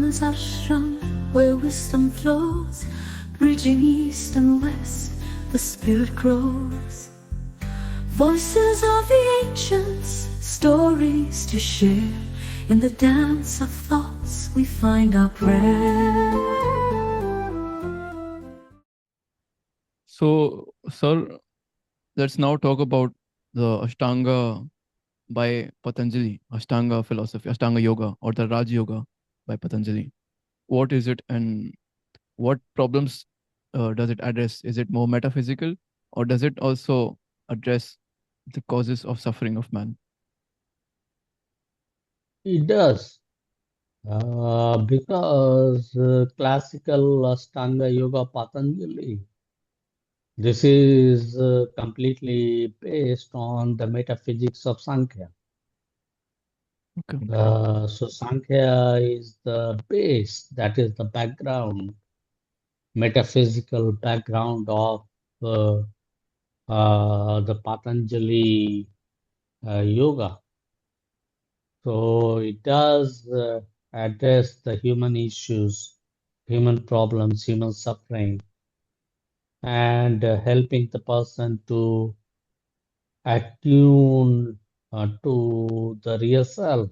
Yama's Ashram, where wisdom flows, bridging east and west, the spirit grows. Voices of the ancients, stories to share. In the dance of thoughts, we find our prayer. So, sir, let's now talk about the Ashtanga by Patanjali, Ashtanga philosophy, Ashtanga Yoga, or the Raj Yoga by Patanjali. What is it and what problems does it address? Is it more metaphysical or does it also address the causes of suffering of man? It does, because classical Ashtanga Yoga Patanjali, this is completely based on the metaphysics of Sankhya. Okay. So Sankhya is the base, that is the background, metaphysical background of uh, the Patanjali yoga. So it does address the human issues, human problems, human suffering, and helping the person to attune to the real self,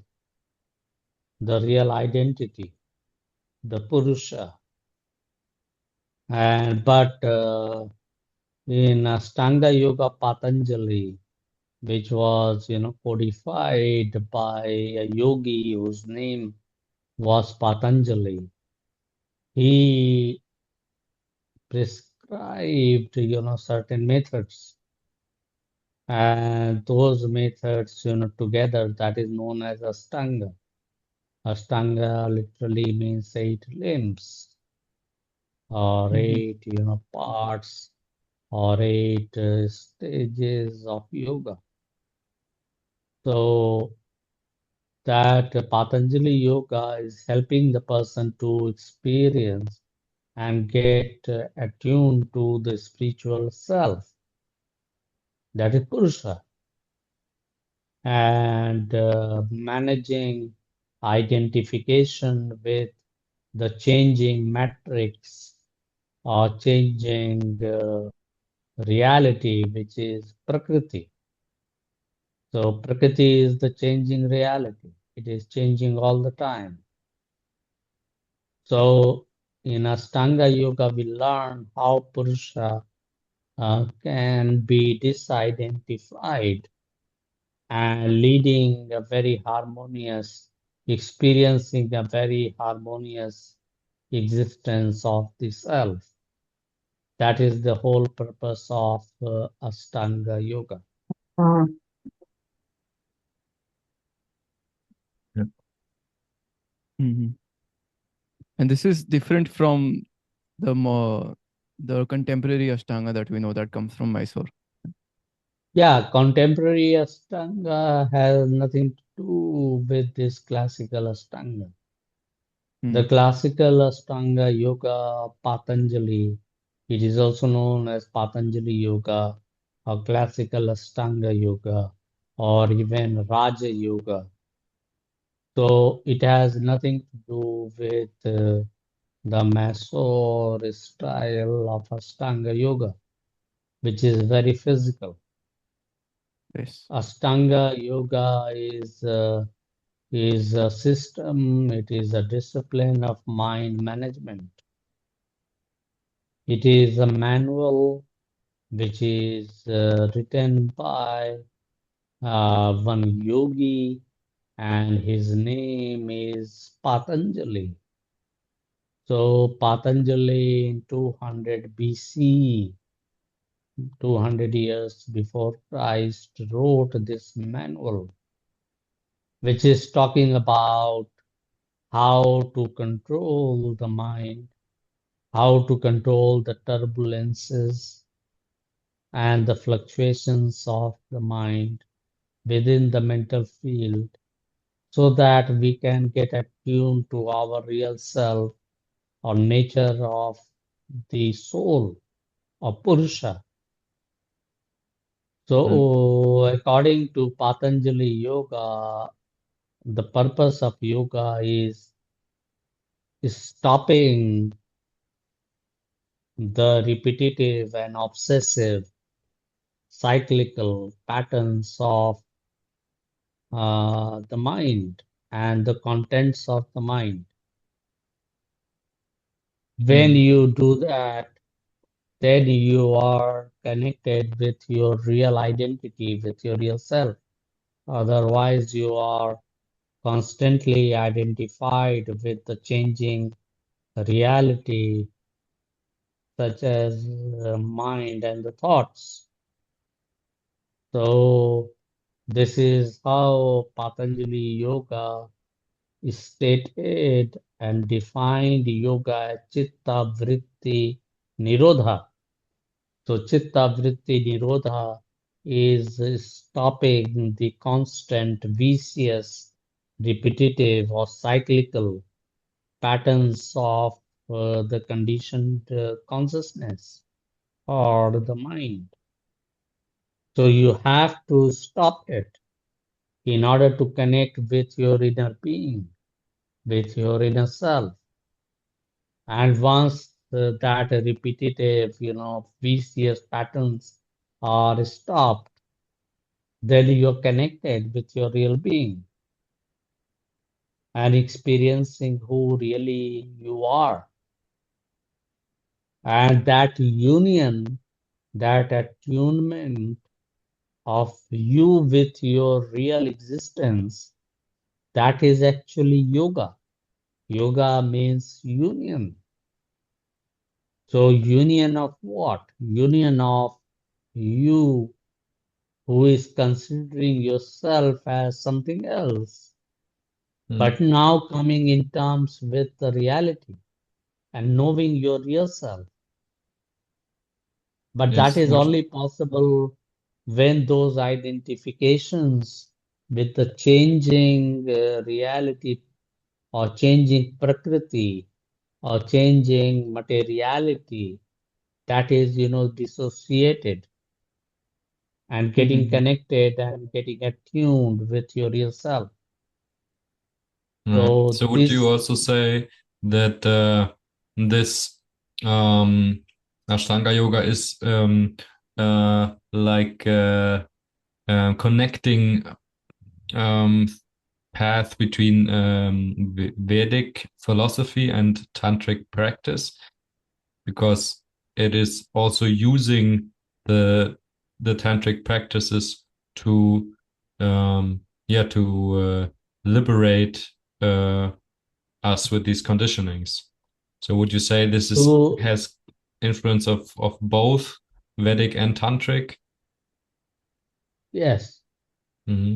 the real identity, the Purusha. And but in Ashtanga Yoga Patanjali, which was codified by a yogi whose name was Patanjali, he prescribed certain methods, and those methods together, that is known as Ashtanga. Ashtanga literally means 8 limbs or Mhm. 8 parts or 8 stages of yoga. So that Patanjali yoga is helping the person to experience and get attuned to the spiritual self, that is Purusha, and managing identification with the changing matrix or changing reality, which is Prakriti. So Prakriti is the changing reality. It is changing all the time. So in Ashtanga Yoga, we learn how Purusha can be disidentified and leading a very harmonious, experiencing a very harmonious existence of the self. That is the whole purpose of Ashtanga Yoga. Yeah. Mhm. And this is different from the contemporary Ashtanga that we know that comes from Mysore. Yeah, contemporary Ashtanga has nothing to do with this classical Ashtanga. The Mm. classical Ashtanga Yoga, Patanjali, it is also known as Patanjali Yoga or classical Ashtanga Yoga or even Raja Yoga. So it has nothing to do with the Mysore style of Ashtanga Yoga, which is very physical. Yes. Ashtanga Yoga is a system, it is a discipline of mind management. It is a manual which is written by one yogi, and his name is Patanjali. So Patanjali in 200 BC, 200 years before Christ, wrote this manual, which is talking about how to control the mind, how to control the turbulences and the fluctuations of the mind within the mental field, so that we can get attuned to our real self or nature of the soul or Purusha. Mm. So, according to Patanjali Yoga, the purpose of yoga is stopping the repetitive and obsessive cyclical patterns of the mind and the contents of the mind. When Mm. you do that, then you are connected with your real identity, with your real self. Otherwise, you are constantly identified with the changing reality, such as the mind and the thoughts. So, this is how Patanjali Yoga is stated and defined yoga as Chitta Vritti Nirodha. So, Chitta Vritti Nirodha is stopping the constant, vicious, repetitive, or cyclical patterns of the conditioned consciousness or the mind. So, you have to stop it in order to connect with your inner being, with your inner self. And once that repetitive, vicious patterns are stopped, then you're connected with your real being and experiencing who really you are. And that union, that attunement of you with your real existence, that is actually yoga. Yoga means union. So, union of what? Union of you who is considering yourself as something else, Mm. but now coming in terms with the reality and knowing your real self. But that Yes, is which only possible when those identifications with the changing reality or changing prakriti or changing materiality, that is, dissociated and getting Mm-hmm. connected and getting attuned with your real self. right. So So would you this, also say that this um, Ashtanga yoga is like connecting um, path between Vedic philosophy and tantric practice, because it is also using the tantric practices to liberate us with these conditionings. So would you say this is to has influence of both Vedic and tantric? yes, Hmm.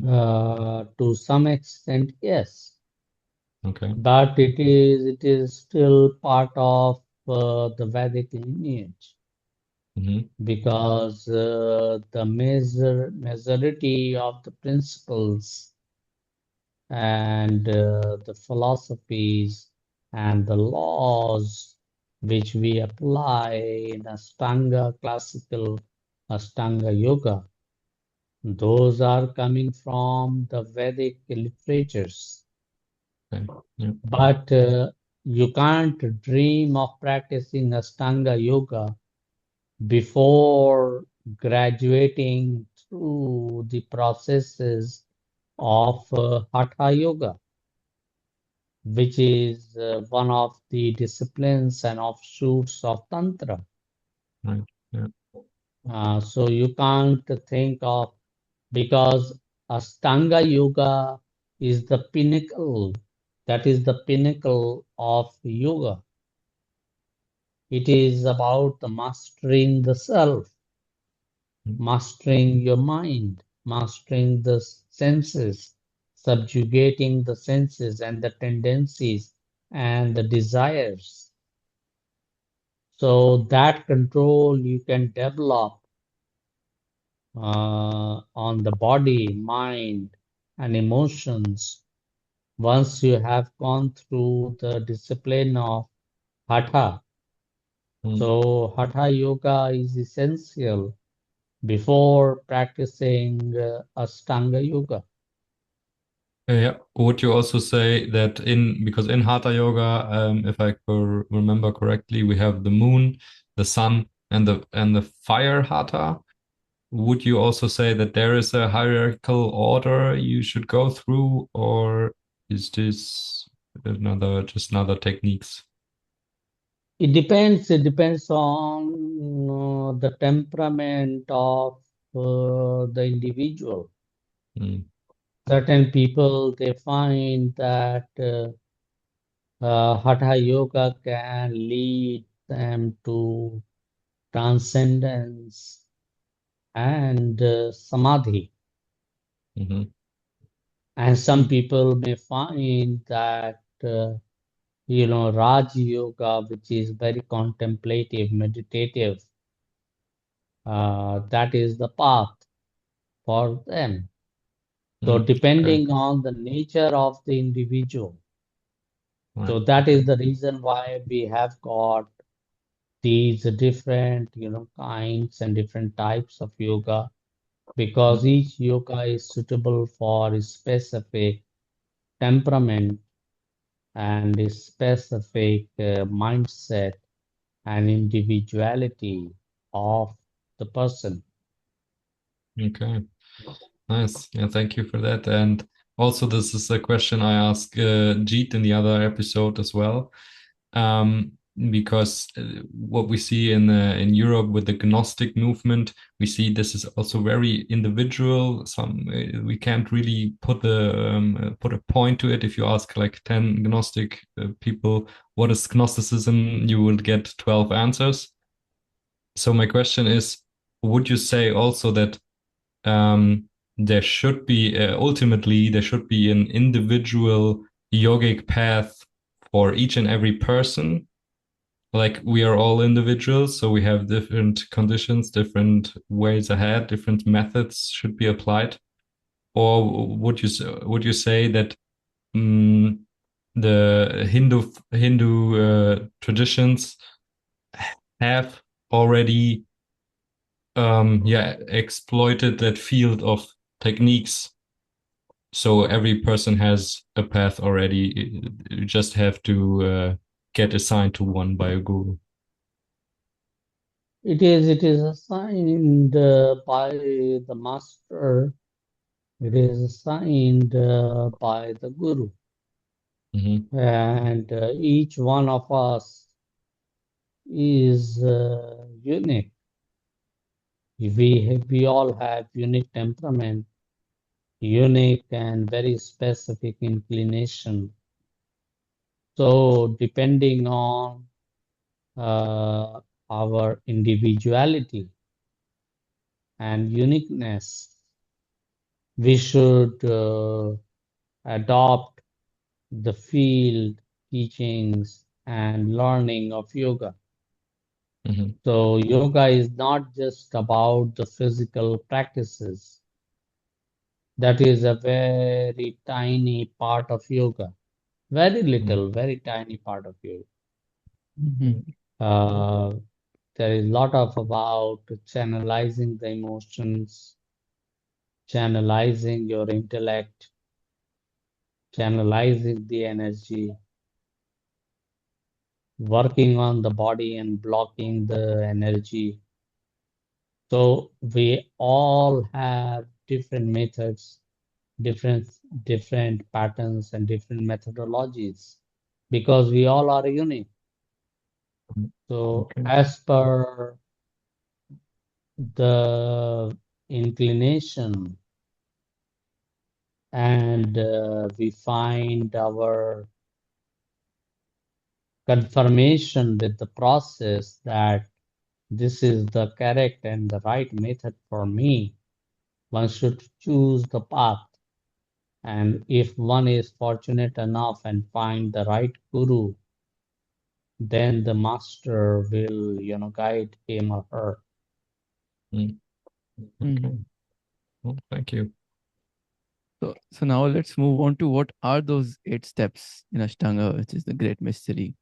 to some extent, yes, Okay. but it is still part of the Vedic lineage Hmm. because the majority of the principles and the philosophies and the laws which we apply in Ashtanga, classical Ashtanga yoga, those are coming from the Vedic literatures. Okay. Yeah. But you can't dream of practicing Ashtanga yoga before graduating through the processes of Hatha yoga, which is one of the disciplines and offshoots of Tantra. Right. Yeah. So you can't think of, because Ashtanga Yoga is the pinnacle, that is the pinnacle of yoga. It is about the mastering the self, Mm. mastering your mind, mastering the senses, subjugating the senses and the tendencies and the desires. So that control you can develop on the body, mind, and emotions once you have gone through the discipline of Hatha. Mm. So, Hatha Yoga is essential before practicing Ashtanga Yoga. Yeah. Would you also say that because in Hatha Yoga, if I remember correctly, we have the moon, the sun, and the fire Hatha. Would you also say that there is a hierarchical order you should go through, or is this just another techniques? It depends. It depends on the temperament of the individual. Mm, Certain people, they find that Hatha Yoga can lead them to transcendence and Samadhi. mhm, And some Mm. people may find that, Raj Yoga, which is very contemplative, meditative, that is the path for them. So, okay. depending on the nature of the individual. Right. So, that Okay. is the reason why we have got these different, kinds and different types of yoga, because Mm, each yoga is suitable for a specific temperament and a specific mindset and individuality of the person. okay. Nice. Yeah, thank you for that. And also, this is a question I asked Jeet in the other episode as well. Um, because what we see in Europe with the Gnostic movement, we see this is also very individual. We can't really put a point to it. If you ask like 10 Gnostic people, what is Gnosticism, you will get 12 answers. So my question is, would you say also that there should be ultimately there should be an individual yogic path for each and every person, like we are all individuals, so we have different conditions, different ways ahead, different methods should be applied? Or would you say that um, the Hindu traditions have already exploited that field of techniques, so every person has a path already, you just have to get assigned to one by a guru? It is assigned by the master. It is assigned by the guru, Hmm. and each one of us is unique. We all have unique temperament, unique and very specific inclination. So depending on uh, our individuality and uniqueness, we should adopt the field, teachings, and learning of yoga. Hmm. So, yoga is not just about the physical practices. That is a very tiny part of yoga, very little, very tiny part of yoga. Mhm. Uh, there is a lot of about channelizing the emotions, channelizing your intellect, channelizing the energy, working on the body and blocking the energy. So we all have different methods, different different patterns and different methodologies because we all are unique. So Okay. as per the inclination and we find our confirmation with the process that this is the correct and the right method for me, one should choose the path. And if one is fortunate enough and find the right guru, then the master will, guide him or her. Mm. Okay. Mhm. Well, thank you. So now let's move on to what are those 8 steps in Ashtanga, which is the great mystery,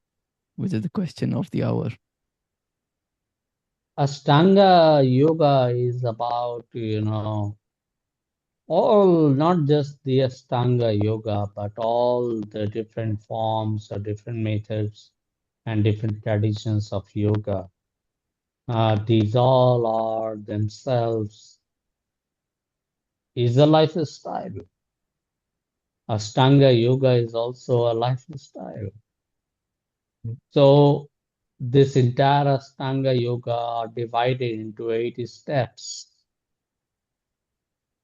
which is the question of the hour. Ashtanga yoga is about, All, not just the Ashtanga Yoga, but all the different forms or different methods and different traditions of yoga. These all are themselves is a lifestyle. Ashtanga Yoga is also a lifestyle. So this entire Ashtanga Yoga are divided into 80 steps.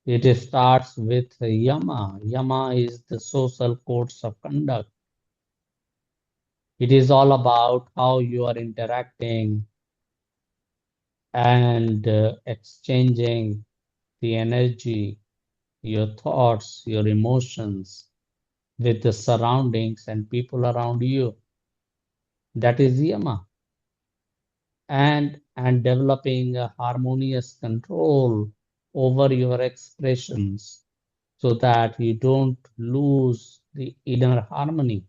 It starts with Yama. Yama is the social codes of conduct. It is all about how you are interacting and exchanging the energy, your thoughts, your emotions with the surroundings and people around you. That is Yama. And developing a harmonious control over your expressions so that you don't lose the inner harmony.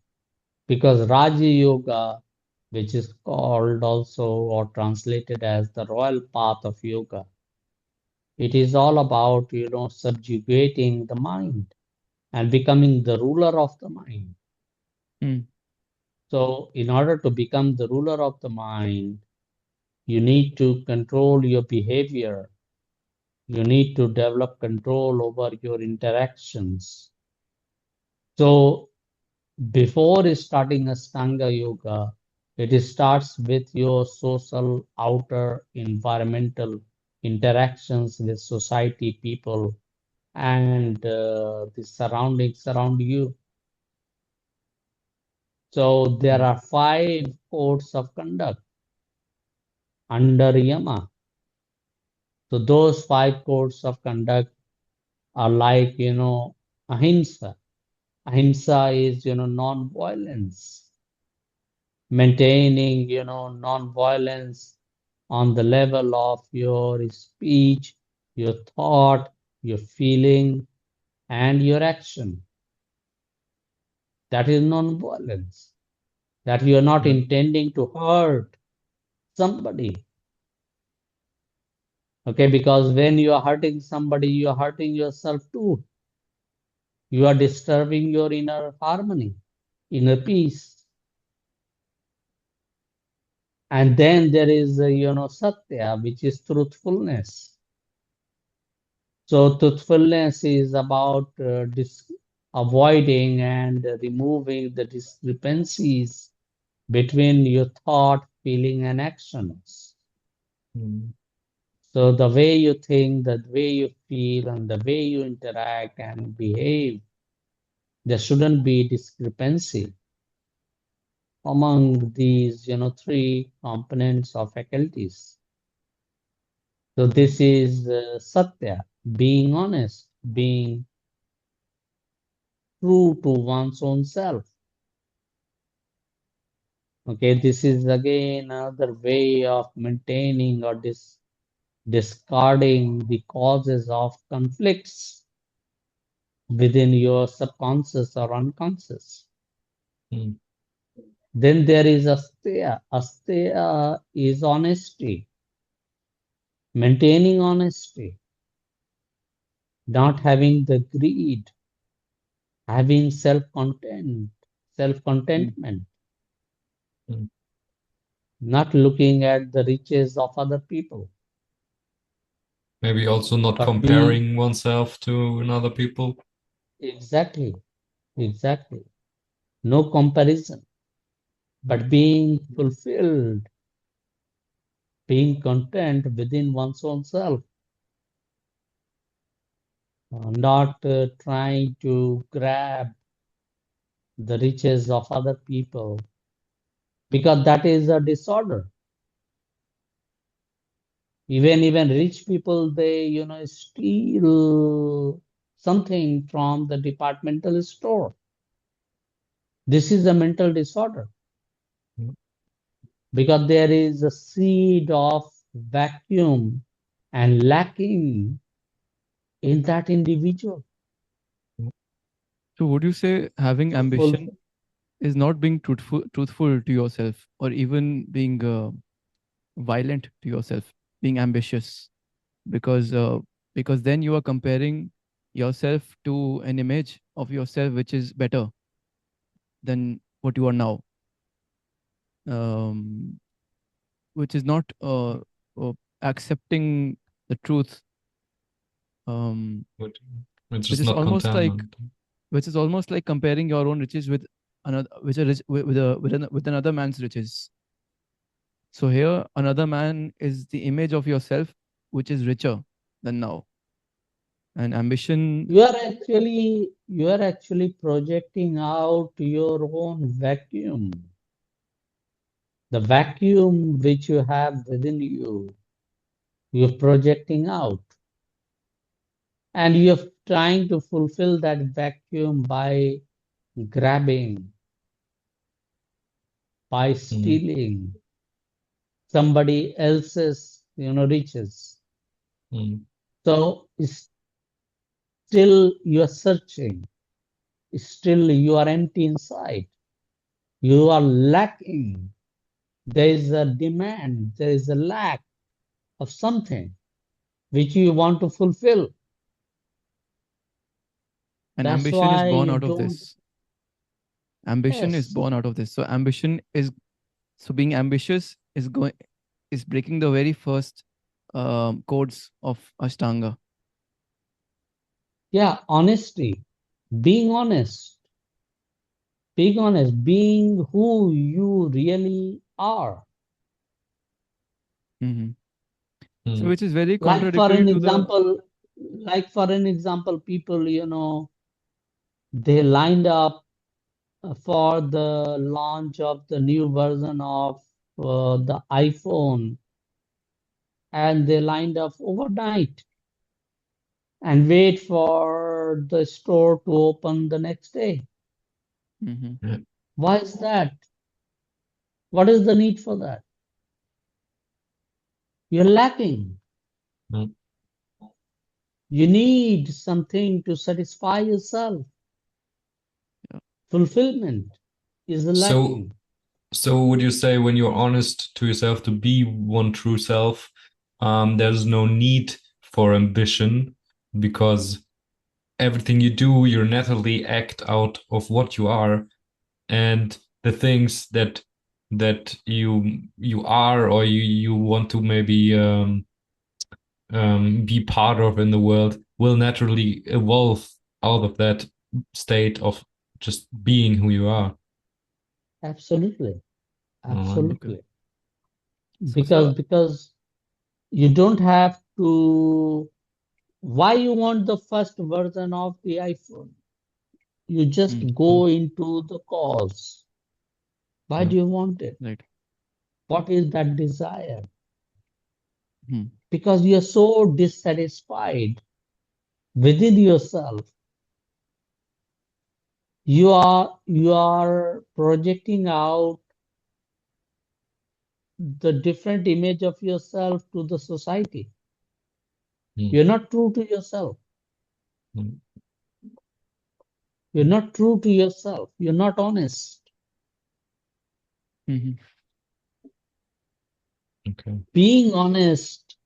Because Raja Yoga, which is called also or translated as the royal path of yoga, it is all about, subjugating the mind and becoming the ruler of the mind. Mm. So, in order to become the ruler of the mind, you need to control your behavior. You need to develop control over your interactions. So, before starting Ashtanga Yoga, it starts with your social outer environmental interactions with society, people, and the surroundings around you. So there are 5 codes of conduct under Yama. So those 5 codes of conduct are like, Ahimsa. Ahimsa is, non-violence. Maintaining, non-violence on the level of your speech, your thought, your feeling, and your action. That is non-violence. That you are not intending to hurt somebody. Okay, because when you are hurting somebody, you are hurting yourself too. You are disturbing your inner harmony, inner peace. And then there is, Satya, which is truthfulness. So truthfulness is about avoiding and removing the discrepancies between your thought, feeling, and actions. So the way you think, the way you feel, and the way you interact and behave, there shouldn't be discrepancy among these, 3 components of faculties. So this is Satya, being honest, being true to one's own self. Okay, this is again another way of maintaining or discarding the causes of conflicts within your subconscious or unconscious. Then there is Asteya. Asteya is honesty, maintaining honesty, not having the greed, having self-contentment, not looking at the riches of other people. Maybe also not But comparing oneself to another people. exactly. No comparison, but being fulfilled, being content within one's own self, not trying to grab the riches of other people, because that is a disorder. Even rich people, they steal something from the departmental store. This is a mental disorder because there is a seed of vacuum and lacking in that individual. So would you say having ambition is not being truthful to yourself, or even being violent to yourself, being ambitious? Because then you are comparing yourself to an image of yourself which is better than what you are now, um, which is not accepting the truth, um, Which which which is is not almost like contentment. comparing your own riches with another, which are rich, with another man's riches. So here, another man is the image of yourself, which is richer than now. And ambition. You are actually projecting out your own vacuum. The vacuum which you have within you, you're projecting out. And you're trying to fulfill that vacuum by grabbing, by stealing somebody else's, riches. So still you are searching. Still you are empty inside. You are lacking. There is a demand. There is a lack of something which you want to fulfill. And That's ambition is why born you out of don't. this. Ambition is Yes. born out of this. So ambition is, so being ambitious is breaking the very first codes of Ashtanga. Yeah, honesty. Being honest. Being honest. Being who you really are. So which is very Like for contradictory an to the. example, people, they lined up for the launch of the new version of the iPhone, and they lined up overnight and wait for the store to open the next day. Why is that? What is the need for that? You're lacking. You need something to satisfy yourself. Yeah. Fulfillment is lacking. So would you say when you're honest to yourself to be one true self, there's no need for ambition because everything you do, you naturally act out of what you are, and the things that you are or you want to maybe be part of in the world will naturally evolve out of that state of just being who you are. Absolutely. Absolutely. So, Because you don't have to. Why you want the first version of the iPhone? You just go into the cause. Why do you want it? right. What is that desire? Because you're so dissatisfied within yourself. You are projecting out the different image of yourself to the society. You're not true to yourself. You're not true to yourself. You're not honest. Okay. Being honest,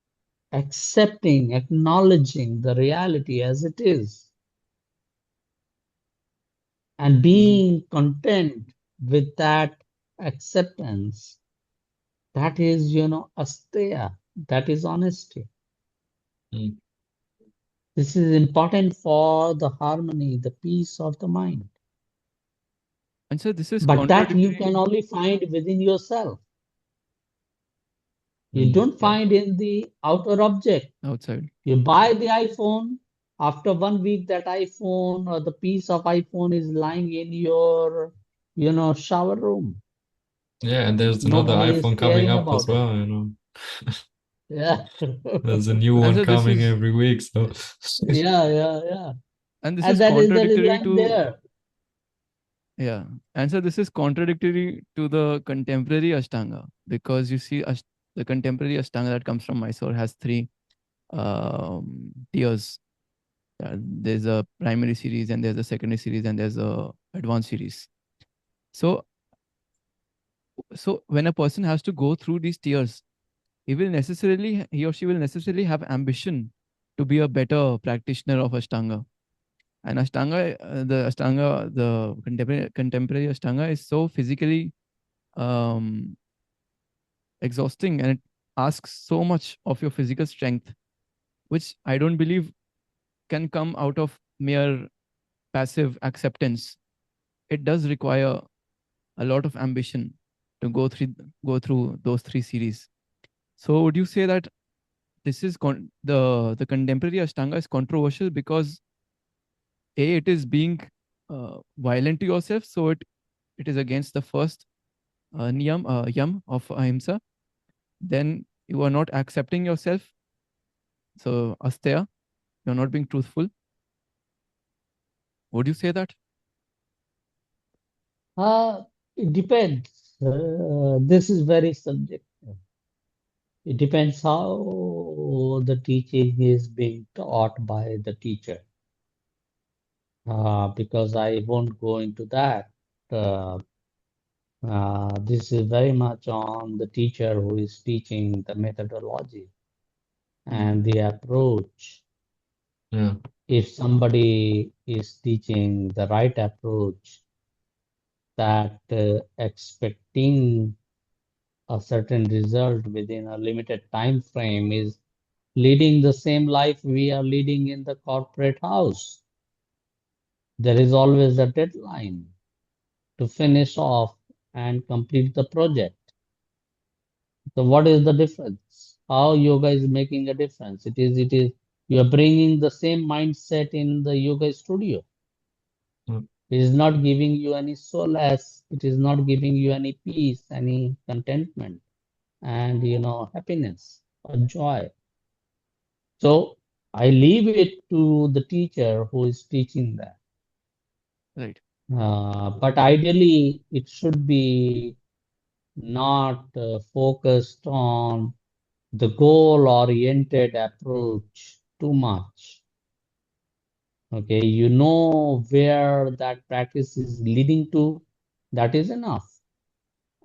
accepting, acknowledging the reality as it is, and being content with that acceptance, that is, asteya, that is honesty. This is important for the harmony, the peace of the mind. And so this is But that you contradictory. can only find within yourself. You don't find in the outer object. Outside. You buy the iPhone. After 1 week, that iPhone or the piece of iPhone is lying in your, shower room. Yeah, and there's another Nobody is iPhone coming caring up as about it. well, Yeah. There's a new And one so this coming is, every week, so Yeah. and this And is that is contradictory lying to, there. yeah. And so this is contradictory to the contemporary Ashtanga, because you see the contemporary Ashtanga that comes from Mysore has three tiers. There's a primary series, and there's a secondary series, and there's a advanced series. So when a person has to go through these tiers, he or she will necessarily have ambition to be a better practitioner of Ashtanga. And the contemporary Ashtanga is so physically um, exhausting, and it asks so much of your physical strength, which I don't believe can come out of mere passive acceptance. It does require a lot of ambition to go through those three series. So would you say that this is the contemporary Ashtanga is controversial because it is being violent to yourself, so it is against the first yam of Ahimsa. Then you are not accepting yourself, so Asteya, you're not being truthful. Would you say that? It depends. This is very subjective. It depends how the teaching is being taught by the teacher. Because I won't go into that. This is very much on the teacher who is teaching the methodology and the approach. Yeah. If somebody is teaching the right approach, that expecting a certain result within a limited time frame is leading the same life we are leading in the corporate house. There is always a deadline to finish off and complete the project. So what is the difference? How yoga is making a difference? It is you are bringing the same mindset in the yoga studio. Mm. It is not giving you any solace. It is not giving you any peace, any contentment, and happiness or joy. So I leave it to the teacher who is teaching that. Right. But ideally, it should be not focused on the goal-oriented approach too much. Okay, you know where that practice is leading to, that is enough.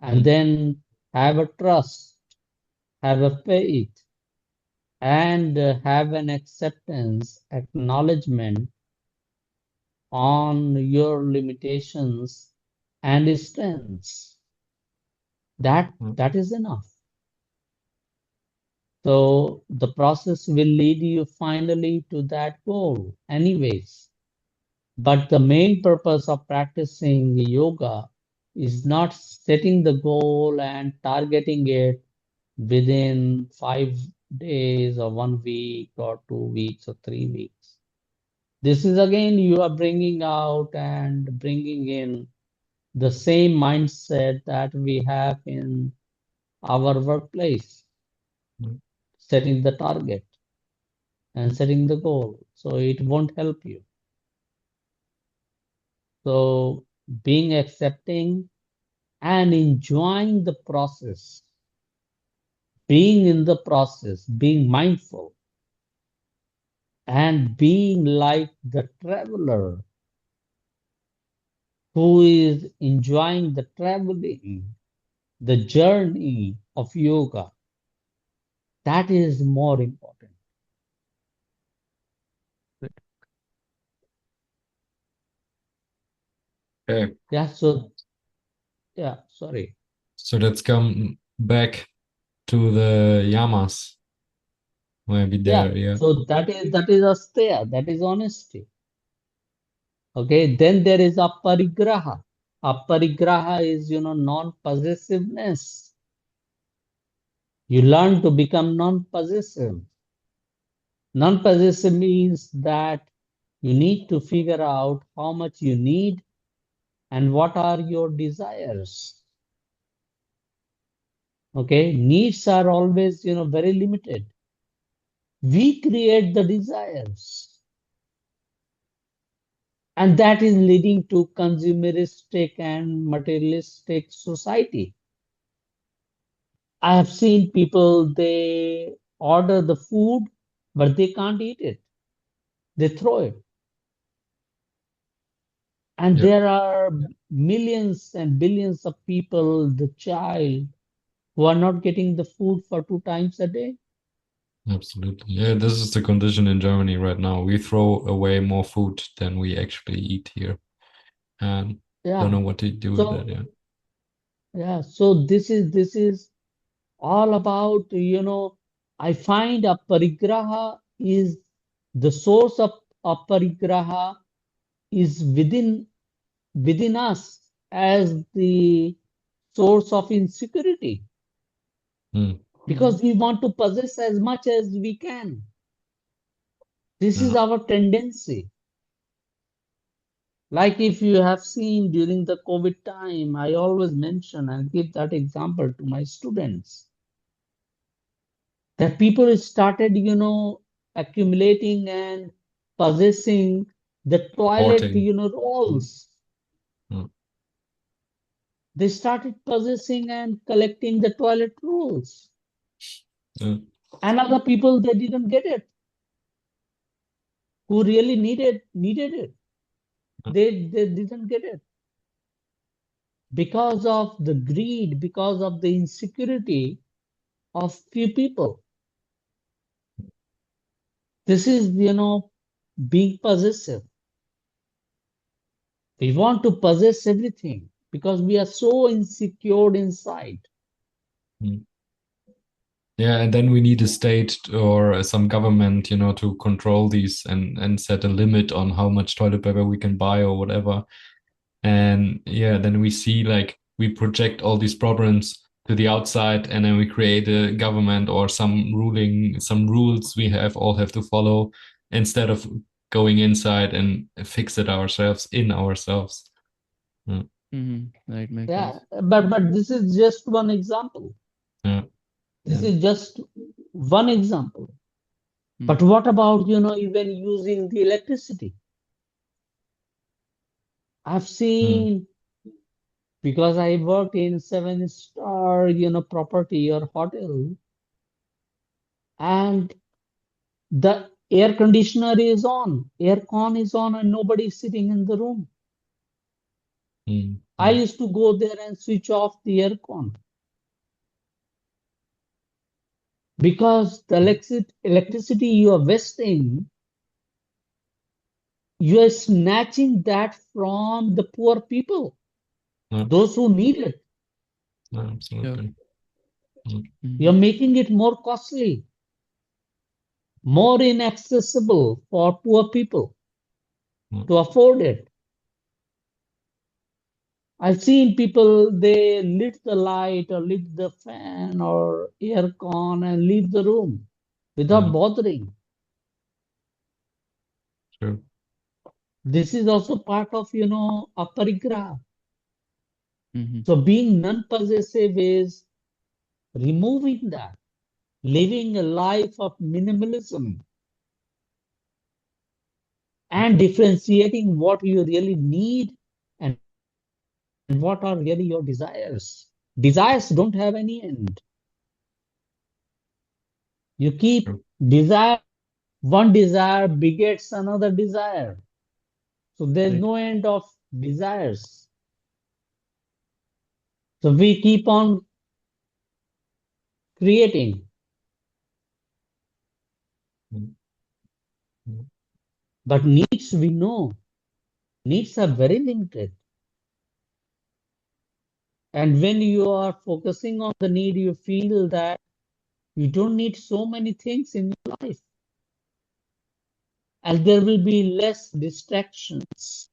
And then have a trust, have a faith, and have an acceptance, acknowledgement on your limitations and strengths. That is enough. So the process will lead you finally to that goal, anyways. But the main purpose of practicing yoga is not setting the goal and targeting it within 5 days or 1 week or 2 weeks or 3 weeks. This is again, you are bringing out and bringing in the same mindset that we have in our workplace, Mm. setting the target and setting the goal. So it won't help you. So being accepting and enjoying the process, being in the process, being mindful, and being like the traveler who is enjoying the traveling, the journey of yoga. That is more important. Right. Okay. Yeah, so yeah, sorry. So let's come back to the yamas. Maybe Yeah, there, yeah. so that is asteya, that is honesty. Okay, then there is aparigraha. Aparigraha is non-possessiveness. You learn to become non-possessive. Non-possessive means that you need to figure out how much you need and what are your desires. Okay, needs are always very limited. We create the desires, and that is leading to consumeristic and materialistic society. I have seen people, they order the food, but they can't eat it. They throw it. And Yeah. there are millions and billions of people, the child, who are not getting the food for 2 times a day. Absolutely. Yeah, this is the condition in Germany right now. We throw away more food than we actually eat here. And don't know Yeah. what to do with that. So Yeah. so this is all about, I find Aparigraha is the source of Aparigraha is within us as the source of insecurity, Mm. because we want to possess as much as we can. This is Yeah. our tendency. Like if you have seen during the COVID time, I always mention and give that example to my students, that people started, accumulating and possessing the toilet, Hoarding. rolls. Mm. They started possessing and collecting the toilet rolls. Yeah. And other people, they didn't get it, who really needed it. They didn't get it because of the greed, because of the insecurity of few people. This is, being possessive. We want to possess everything because we are so insecure inside. Mm. Yeah, and then we need a state or some government, to control these and set a limit on how much toilet paper we can buy or whatever. And yeah, then we see like we project all these problems to the outside, and then we create a government or some rules we all have to follow instead of going inside and fix it ourselves in ourselves. Yeah, Right, makes Yeah, sense. but this is just one example. yeah, This yeah. is just one example. But Mm. what about, even using the electricity? I've Mm, seen, because I worked in 7-star, property or hotel, and the air conditioner is on, air con is on, and nobody is sitting in the room. I mm, used to go there and switch off the air con because the electricity you are wasting, you are snatching that from the poor people, yeah, those who need it. yeah, Yep. absolutely. Mm, You're Mm-hmm. making it more costly, more inaccessible for poor people mm, to afford it. I've seen people, they lit the light or lit the fan or air con and leave the room yeah, without bothering. true. This is also part of, aparigraha. Mm-hmm. So being non-possessive is removing that, living a life of minimalism and differentiating what you really need and what are really your desires. Desires don't have any end. You keep True. desire, one desire begets another desire. So there's Right. no end of desires. So we keep on creating, Mm, mm, but needs we know, needs are very limited. And when you are focusing on the need, you feel that you don't need so many things in your life, and there will be less distractions.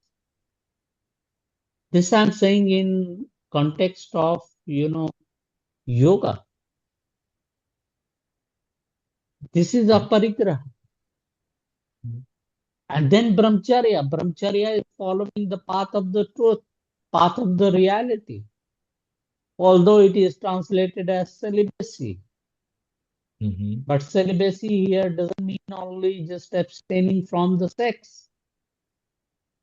This I'm saying in context of, yoga. This is mm, aparigraha. mm, And then brahmcharya. Brahmcharya is following the path of the truth, path of the reality, although it is translated as celibacy. mhm, But celibacy here doesn't mean only just abstaining from the sex.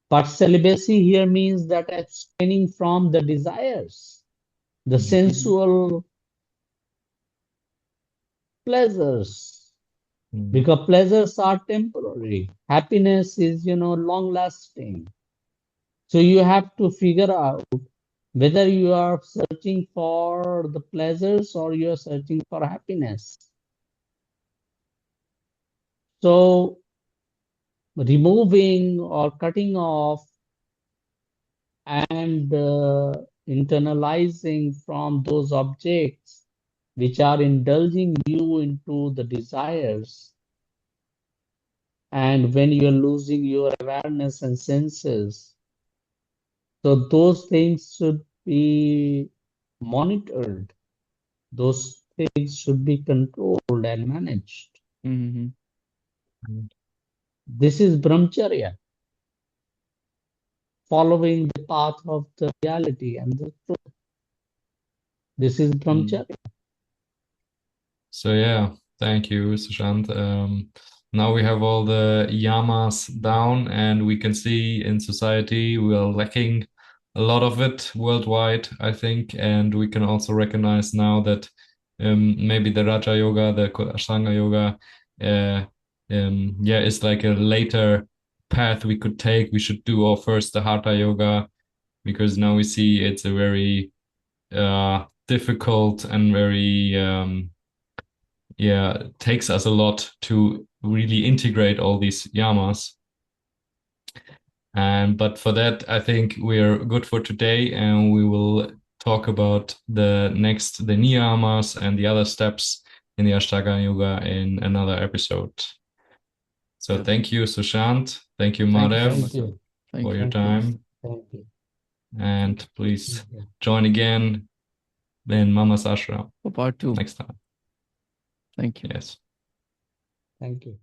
But celibacy here means that abstaining from the desires, the mm, Mm-hmm. sensual pleasures, mm, because pleasures are temporary. Happiness is, long lasting. So you have to figure out whether you are searching for the pleasures or you are searching for happiness. So removing or cutting off and internalizing from those objects which are indulging you into the desires. And when you're losing your awareness and senses, so those things should be monitored. Those things should be controlled and managed. Mm-hmm. This is Brahmcharya, following the path of the reality and the truth. This is Brahmcharya. So yeah, thank you, Sushant. Now we have all the yamas down, and we can see in society we are lacking a lot of it worldwide, I think, and we can also recognize now that maybe the Raja Yoga, the Ashtanga Yoga, yeah, is like a later path we could take. We should do first the Hatha Yoga, because now we see it's a very difficult and very yeah, takes us a lot to really integrate all these yamas. And but for that, I think we are good for today, and we will talk about the niyamas and the other steps in the Ashtanga Yoga in another episode. So Yes. thank you, Sushant. Thank you, Thank you so Madhav, much, sir. Thank for you. your Thank you. time. Thank you. And please Thank you. join again in Mama's Ashram For part 2. next time. Thank you. Yes. Thank you.